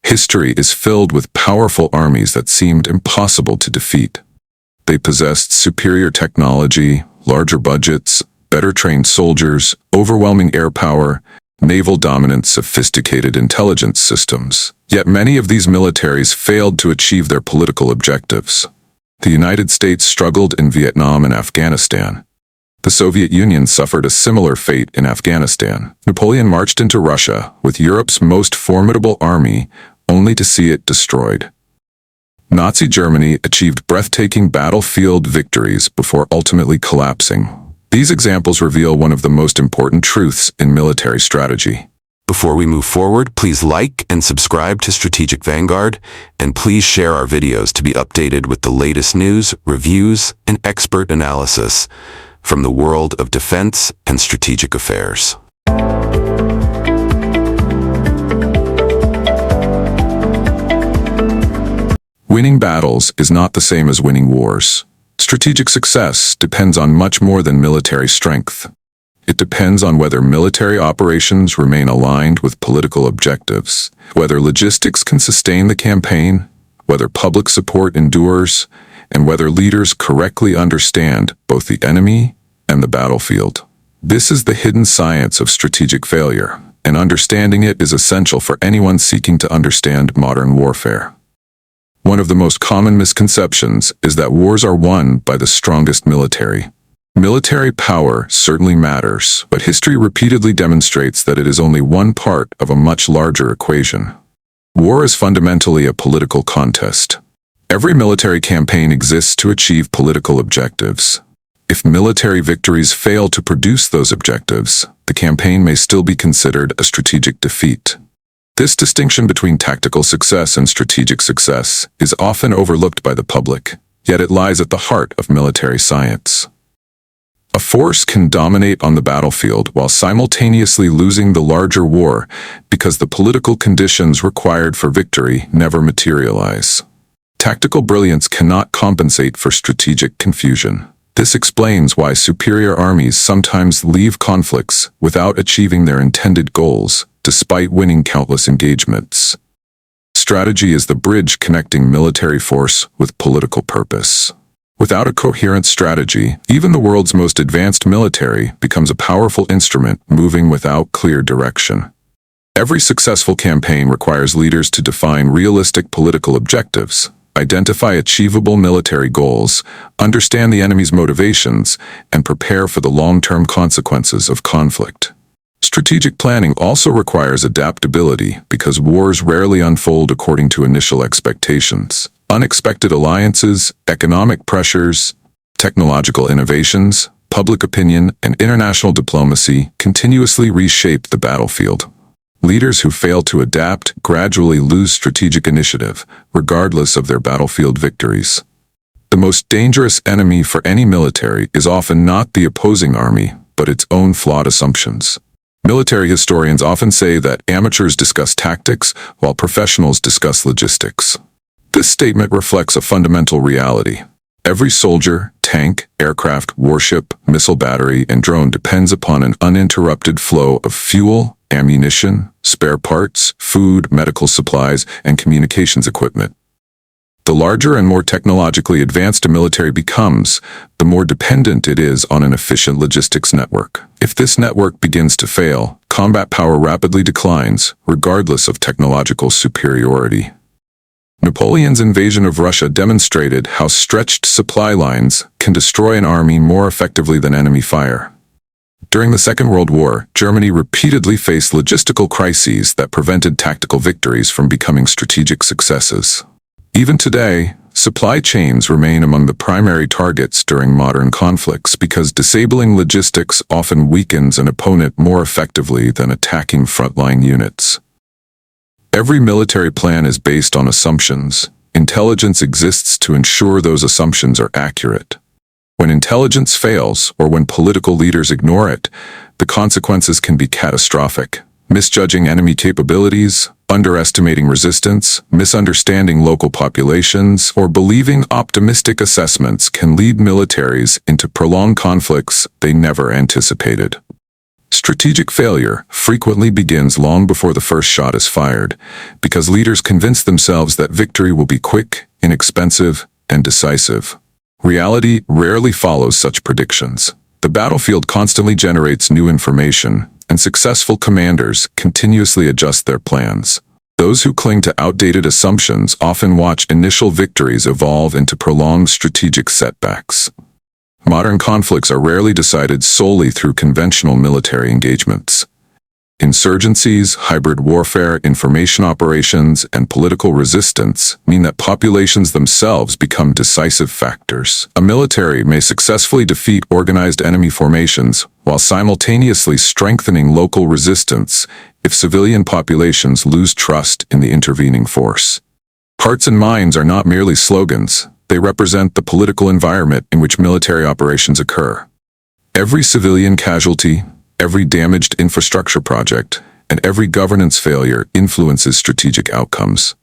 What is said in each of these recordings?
History is filled with powerful armies that seemed impossible to defeat. They possessed superior technology, larger budgets, better trained soldiers, overwhelming air power, naval dominance, sophisticated intelligence systems. Yet many of these militaries failed to achieve their political objectives. The United States struggled in Vietnam and Afghanistan. The Soviet Union suffered a similar fate in Afghanistan. Napoleon marched into Russia with Europe's most formidable army, only to see it destroyed. Nazi Germany achieved breathtaking battlefield victories before ultimately collapsing. These examples reveal one of the most important truths in military strategy. Before we move forward, please like and subscribe to Strategic Vanguard, and please share our videos to be updated with the latest news, reviews, and expert analysis from the world of defense and strategic affairs. Winning battles is not the same as winning wars. Strategic success depends on much more than military strength. It depends on whether military operations remain aligned with political objectives, whether logistics can sustain the campaign, whether public support endures, and whether leaders correctly understand both the enemy and the battlefield. This is the hidden science of strategic failure, and understanding it is essential for anyone seeking to understand modern warfare. One of the most common misconceptions is that wars are won by the strongest military. Military power certainly matters, but history repeatedly demonstrates that it is only one part of a much larger equation. War is fundamentally a political contest. Every military campaign exists to achieve political objectives. If military victories fail to produce those objectives, the campaign may still be considered a strategic defeat. This distinction between tactical success and strategic success is often overlooked by the public, yet it lies at the heart of military science. A force can dominate on the battlefield while simultaneously losing the larger war because the political conditions required for victory never materialize. Tactical brilliance cannot compensate for strategic confusion. This explains why superior armies sometimes leave conflicts without achieving their intended goals, despite winning countless engagements. Strategy is the bridge connecting military force with political purpose. Without a coherent strategy, even the world's most advanced military becomes a powerful instrument moving without clear direction. Every successful campaign requires leaders to define realistic political objectives, identify achievable military goals, understand the enemy's motivations, and prepare for the long-term consequences of conflict. Strategic planning also requires adaptability because wars rarely unfold according to initial expectations. Unexpected alliances, economic pressures, technological innovations, public opinion, and international diplomacy continuously reshape the battlefield. Leaders who fail to adapt gradually lose strategic initiative, regardless of their battlefield victories. The most dangerous enemy for any military is often not the opposing army, but its own flawed assumptions. Military historians often say that amateurs discuss tactics while professionals discuss logistics. This statement reflects a fundamental reality. Every soldier, tank, aircraft, warship, missile battery, and drone depends upon an uninterrupted flow of fuel, ammunition, spare parts, food, medical supplies, and communications equipment. The larger and more technologically advanced a military becomes, the more dependent it is on an efficient logistics network. If this network begins to fail, combat power rapidly declines, regardless of technological superiority. Napoleon's invasion of Russia demonstrated how stretched supply lines can destroy an army more effectively than enemy fire. During the Second World War, Germany repeatedly faced logistical crises that prevented tactical victories from becoming strategic successes. Even today, supply chains remain among the primary targets during modern conflicts because disabling logistics often weakens an opponent more effectively than attacking frontline units. Every military plan is based on assumptions. Intelligence exists to ensure those assumptions are accurate. When intelligence fails, or when political leaders ignore it, the consequences can be catastrophic. Misjudging enemy capabilities, underestimating resistance, misunderstanding local populations, or believing optimistic assessments can lead militaries into prolonged conflicts they never anticipated. Strategic failure frequently begins long before the first shot is fired, because leaders convince themselves that victory will be quick, inexpensive, and decisive. Reality rarely follows such predictions. The battlefield constantly generates new information, and successful commanders continuously adjust their plans. Those who cling to outdated assumptions often watch initial victories evolve into prolonged strategic setbacks. Modern conflicts are rarely decided solely through conventional military engagements. Insurgencies, hybrid warfare, information operations, and political resistance mean that populations themselves become decisive factors. A military may successfully defeat organized enemy formations while simultaneously strengthening local resistance if civilian populations lose trust in the intervening force. Hearts and minds are not merely slogans. They represent the political environment in which military operations occur. Every civilian casualty, every damaged infrastructure project, and every governance failure influences strategic outcomes.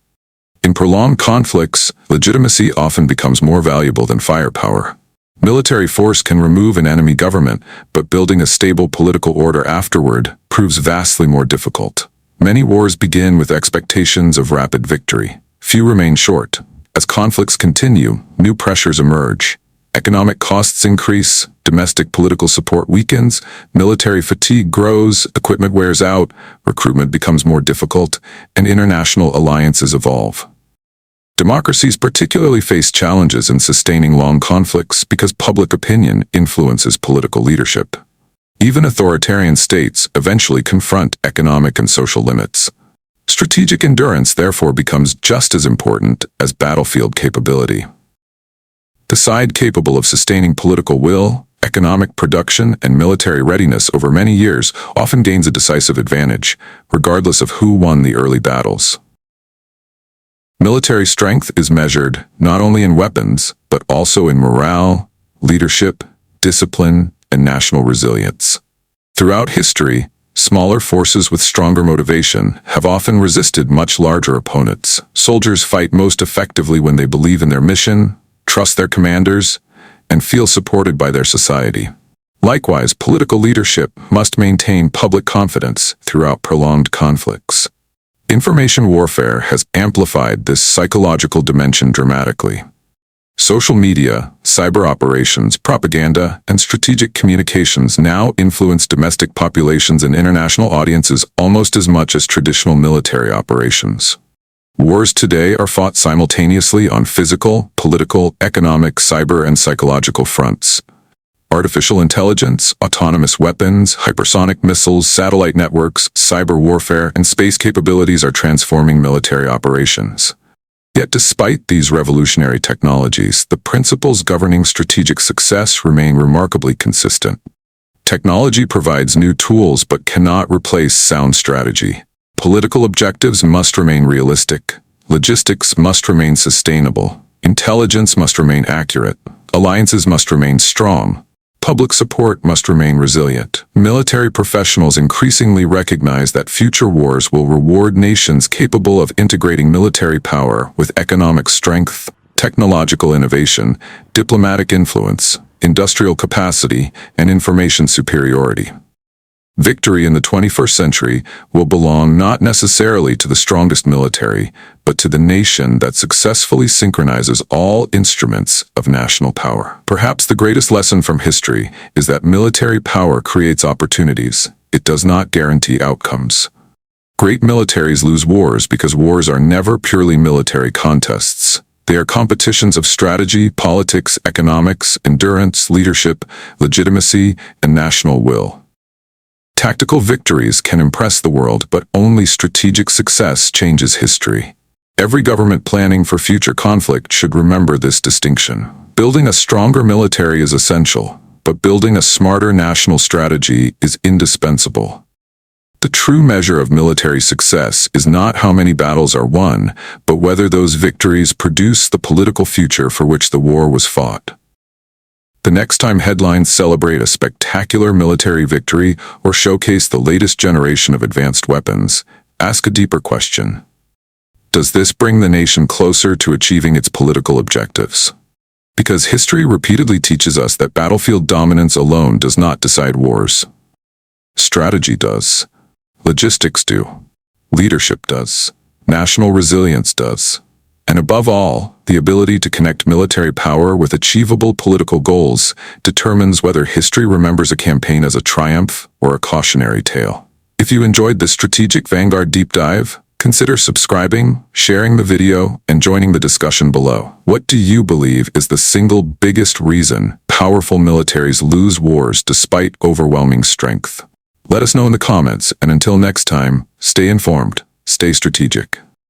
In prolonged conflicts, legitimacy often becomes more valuable than firepower. Military force can remove an enemy government, but building a stable political order afterward proves vastly more difficult. Many wars begin with expectations of rapid victory. Few remain short. As conflicts continue, new pressures emerge. Economic costs increase, domestic political support weakens, military fatigue grows, equipment wears out, recruitment becomes more difficult, and international alliances evolve. Democracies particularly face challenges in sustaining long conflicts because public opinion influences political leadership. Even authoritarian states eventually confront economic and social limits. Strategic endurance therefore becomes just as important as battlefield capability. The side capable of sustaining political will, economic production, and military readiness over many years often gains a decisive advantage, regardless of who won the early battles. Military strength is measured not only in weapons, but also in morale, leadership, discipline, and national resilience. Throughout history, smaller forces with stronger motivation have often resisted much larger opponents. Soldiers fight most effectively when they believe in their mission, trust their commanders, and feel supported by their society. Likewise, political leadership must maintain public confidence throughout prolonged conflicts. Information warfare has amplified this psychological dimension dramatically. Social media, cyber operations, propaganda, and strategic communications now influence domestic populations and international audiences almost as much as traditional military operations. Wars today are fought simultaneously on physical, political, economic, cyber, and psychological fronts. Artificial intelligence, autonomous weapons, hypersonic missiles, satellite networks, cyber warfare, and space capabilities are transforming military operations. Yet despite these revolutionary technologies, the principles governing strategic success remain remarkably consistent. Technology provides new tools but cannot replace sound strategy. Political objectives must remain realistic. Logistics must remain sustainable. Intelligence must remain accurate. Alliances must remain strong. Public support must remain resilient. Military professionals increasingly recognize that future wars will reward nations capable of integrating military power with economic strength, technological innovation, diplomatic influence, industrial capacity, and information superiority. Victory in the 21st century will belong not necessarily to the strongest military, but to the nation that successfully synchronizes all instruments of national power. Perhaps the greatest lesson from history is that military power creates opportunities. It does not guarantee outcomes. Great militaries lose wars because wars are never purely military contests. They are competitions of strategy, politics, economics, endurance, leadership, legitimacy, and national will. Tactical victories can impress the world, but only strategic success changes history. Every government planning for future conflict should remember this distinction. Building a stronger military is essential, but building a smarter national strategy is indispensable. The true measure of military success is not how many battles are won, but whether those victories produce the political future for which the war was fought. The next time headlines celebrate a spectacular military victory or showcase the latest generation of advanced weapons, ask a deeper question. Does this bring the nation closer to achieving its political objectives? Because history repeatedly teaches us that battlefield dominance alone does not decide wars. Strategy does. Logistics do. Leadership does. National resilience does. And above all, the ability to connect military power with achievable political goals determines whether history remembers a campaign as a triumph or a cautionary tale. If you enjoyed this Strategic Vanguard Deep Dive, consider subscribing, sharing the video, and joining the discussion below. What do you believe is the single biggest reason powerful militaries lose wars despite overwhelming strength? Let us know in the comments, and until next time, stay informed, stay strategic.